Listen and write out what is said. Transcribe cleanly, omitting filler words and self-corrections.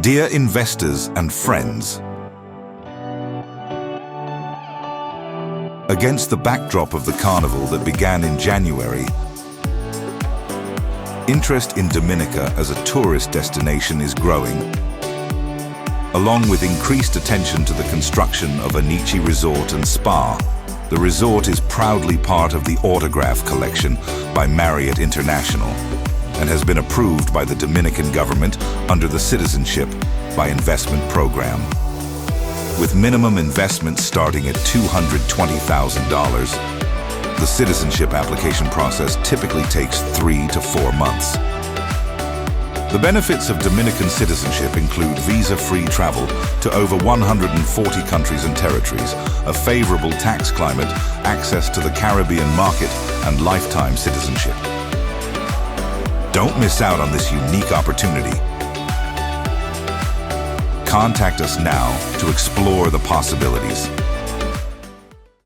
Dear investors and friends, against the backdrop of the carnival that began in January, interest in Dominica as a tourist destination is growing, along with increased attention to the construction of Anichi Resort and Spa. The resort is proudly part of the Autograph Collection by Marriott International and has been approved by the Dominican government under the Citizenship by Investment program. With minimum investment starting at $220,000, the citizenship application process typically takes 3 to 4 months. The benefits of Dominican citizenship include visa-free travel to over 140 countries and territories, a favorable tax climate, access to the Caribbean market, and lifetime citizenship. Don't miss out on this unique opportunity. Contact us now to explore the possibilities.